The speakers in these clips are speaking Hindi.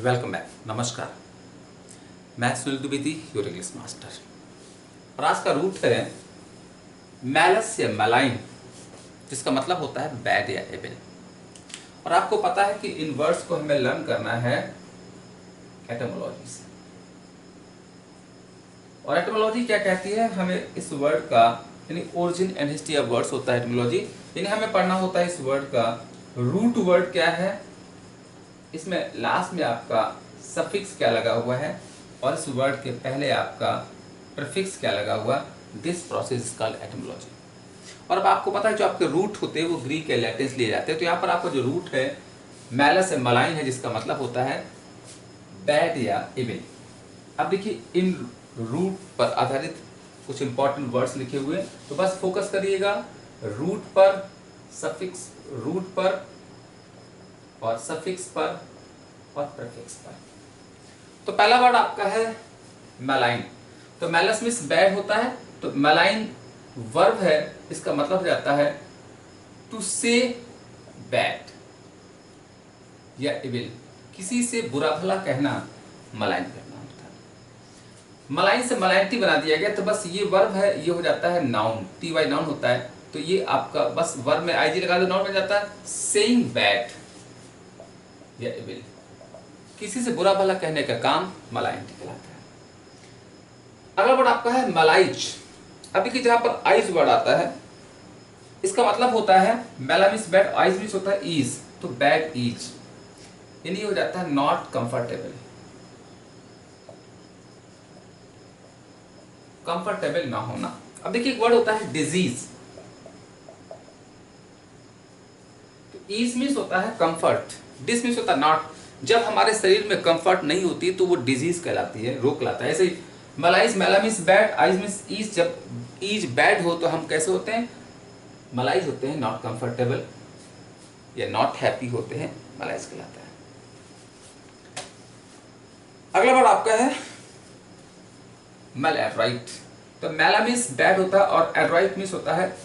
Welcome back. नमस्कार, मैं Sunil Dwivedi, your English master. और आज का रूट है मैलस या मैलाइन, जिसका मतलब होता है बैड या एविल। और आपको पता है कि इन वर्ड्स को हमें लर्न करना है एटमोलॉजी से। और एटमोलॉजी क्या कहती है? हमें इस वर्ड का यानी origin and history of words होता है एटमोलॉजी, यानी हमें पढ़ना होता है इस वर्ड का रूट वर्ड क्या है, इसमें लास्ट में आपका सफिक्स क्या लगा हुआ है, और इस वर्ड के पहले आपका प्रीफिक्स क्या लगा हुआ। This process is called etymology. और अब आपको पता है जो आपके रूट होते हैं वो ग्रीक या लैटिन से लिए जाते हैं। तो यहाँ पर आपका जो रूट है मैलस या मलाइन है, जिसका मतलब होता है बैड या इविल। अब देखिए इन रूट पर आधारित कुछ इंपॉर्टेंट वर्ड्स लिखे हुए हैं, तो बस फोकस करिएगा रूट पर, सफिक्स रूट पर और सफिक्स पर और प्रीफिक्स पर। तो पहला वर्ड आपका है मैलाइन। तो मैलस मींस बैड होता है, तो मैलाइन वर्ब है, इसका मतलब हो जाता है टू से बैड या इविल, किसी से बुरा भला कहना मलाइन करना होता है। मलाइन से मलाइनटी बना दिया गया, तो बस ये वर्ब है, ये हो जाता है नाउन, टी वाई नाउन होता है। तो ये आपका बस वर्ब में आईजी लगा दो, नाउन बन जाता है सेइंग बैड या इविल, किसी से बुरा भला कहने का काम मलाइनटी कहलाता है। अगला वर्ड आपका है मलाइज। अब देखिए जहां पर आइज वर्ड आता है, इसका मतलब होता है मैला मींस बैड, आइज मींस होता है ईज, तो बैड ईज, यानी हो जाता है नॉट कंफर्टेबल, कंफर्टेबल ना होना। अब देखिए एक वर्ड होता है डिजीज। तो ईज मींस होता है कंफर्ट, डिस मींस होता है नॉट। जब हमारे शरीर में कंफर्ट नहीं होती तो वो डिजीज कहलाती है, रोग कहलाता है। ऐसे ही मलाइज, मैला मींस बैड, आइज मींस ईज। जब ईज बैड हो तो हम कैसे होते हैं? मलाइज होते हैं, नॉट कंफर्टेबल या नॉट हैप्पी होते हैं, मलाइज कहलाता है। अगला वर्ड आपका है मैलएड्राइट। तो मैला मींस बैड होता है और एड्राइट मींस होता है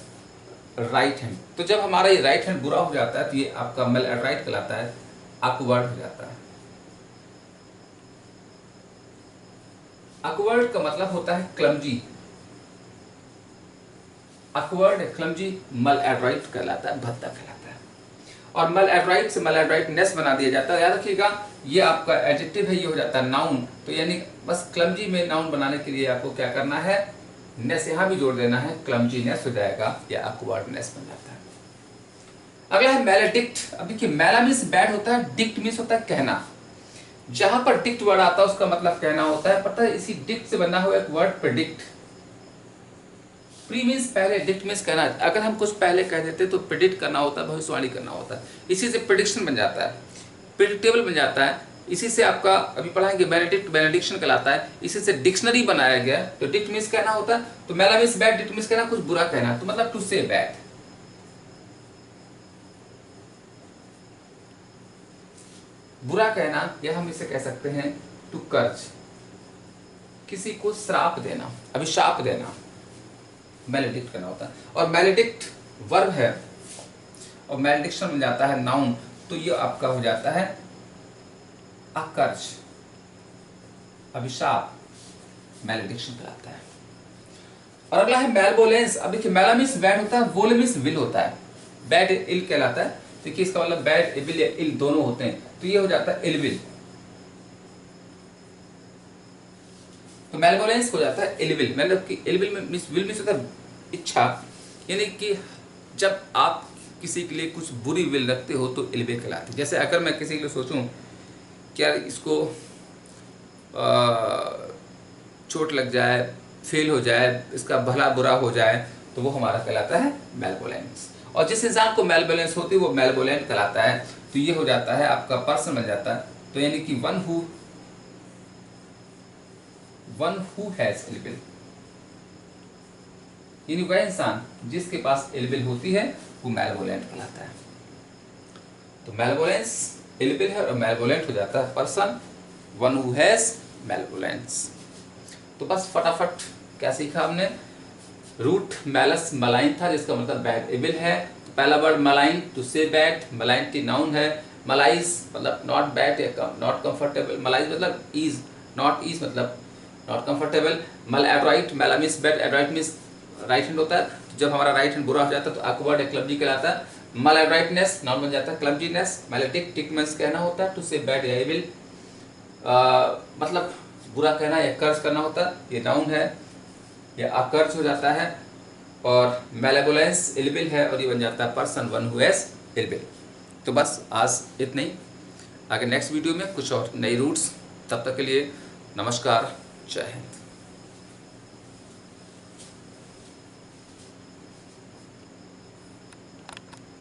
राइट हैंड। तो जब हमारा ये राइट हैंड बुरा हो जाता है तो ये आपका मैलएड्राइट कहलाता है, awkward हो जाता है। awkward का मतलब होता है क्लमजी, awkward क्लमजी मैलएड्राइट कहलाता है, भद्दा कहलाता है। और मैलएड्राइट से मैलएड्राइटनेस बना दिया जाता है। याद रखिएगा ये आपका एडजेक्टिव है, ये हो जाता है नाउन। तो यानी बस क्लमजी में नाउन बनाने के लिए आपको क्या करना है? नेस यहां भी जोड़ देना है, क्लमजीनेस हो जाएगा या awkwardनेस बन जाता है। अगला है मैलेडिक्ट। अब देखिए मैला मींस बैड होता है, डिक्ट मींस होता है कहना। जहां पर डिक्ट वर्ड आता है उसका मतलब कहना होता है। पता है इसी डिक्ट से बना हुआ एक वर्ड प्रेडिक्ट। प्री मींस पहले, डिक्ट मींस कहना। अगर हम कुछ पहले कह देते तो प्रेडिक्ट करना होता है, भविष्यवाणी करना होता है। इसी से प्रेडिक्शन बन जाता है, प्रेडिक्टेबल बन जाता है। इसी से आपका अभी पढ़ाएंगे बेनेडिक्ट, बेनेडिक्शन कहलाता है। इसी से डिक्शनरी बनाया गया। तो डिक्ट मींस कहना होता है, तो मैला मींस बैड, डिक्ट मींस कहना, कुछ बुरा कहना, तो मतलब टू से बैड। बुरा कहना, या हम इसे कह सकते हैं टू कर्ज, किसी को श्राप देना, अभिशाप देना, मैलेडिक्ट करना होता है। और मैलेडिक्ट वर्ब है और मैलेडिक्शन बन जाता है नाउन, तो ये आपका हो जाता है अकर्ज, अभिशाप, मैलेडिक्शन कहलाता है। और अगला है मैलवोलेंस। अब देखिए मैला मींस बैड होता है, वोल मींस विल होता है, बैड इल कहलाता है। देखिए इसका मतलब बैड, इविल या इल दोनों होते हैं, तो ये हो जाता है इलविल। तो मैलवोलेंस हो जाता है इलविल, मतलब कि इलविल में मींस, विल मींस होता है इच्छा, यानी कि जब आप किसी के लिए कुछ बुरी विल रखते हो तो इलविल कहलाती है। जैसे अगर मैं किसी के लिए सोचूं कि यार इसको चोट लग जाए, फेल हो जाए, इसका भला बुरा हो जाए, तो वो हमारा कहलाता है मैलवोलेंस। और जिस इंसान को मैलवोलेंस होती है वो मैलवोलेंट कहलाता है। तो ये हो जाता है आपका पर्सन बन जाता है, तो यानी कि वन हु हैज इलविल, यानी वह इंसान जिसके पास इलविल होती है वो मैलवोलेंट कहलाता है। तो मैलवोलेंस इलविल है और मैलवोलेंट हो जाता है पर्सन, वन हु हैज मैलवोलेंस। तो बस फटाफट क्या सीखा हमने? रूट मैलस मलाइन था, जिसका मतलब बैड इविल है। पहला वर्ड मलाइन, टू से बैड, मलाइनटी नाउन है। मलाइज मतलब नॉट बैड या कम, नॉट कंफर्टेबल, मलाइज मतलब ईज, नॉट ईज मतलब नॉट कंफर्टेबल। मल एडराइट, मेला means bad, adroit means right hand होता है, जब हमारा राइट हैंड बुरा हो जाता है तो awkward या क्लमजी कहलाता है। मल एडराइटनेस नाउन बन जाता है, क्लमजीनेस मैलेटिक, टिक मीन्स कहना होता है, टू से बैड या एविल मतलब बुरा कहना या कर्ज करना होता है, ये नाउन है, या अकर्ज हो जाता है। और मेलेवोलेंस इलबिल है और ये बन जाता है पर्सन वन हु हैज इलबिल। तो बस आज इतना ही, आगे नेक्स्ट वीडियो में कुछ और नई रूट्स, तब तक के लिए नमस्कार, जय हिंद।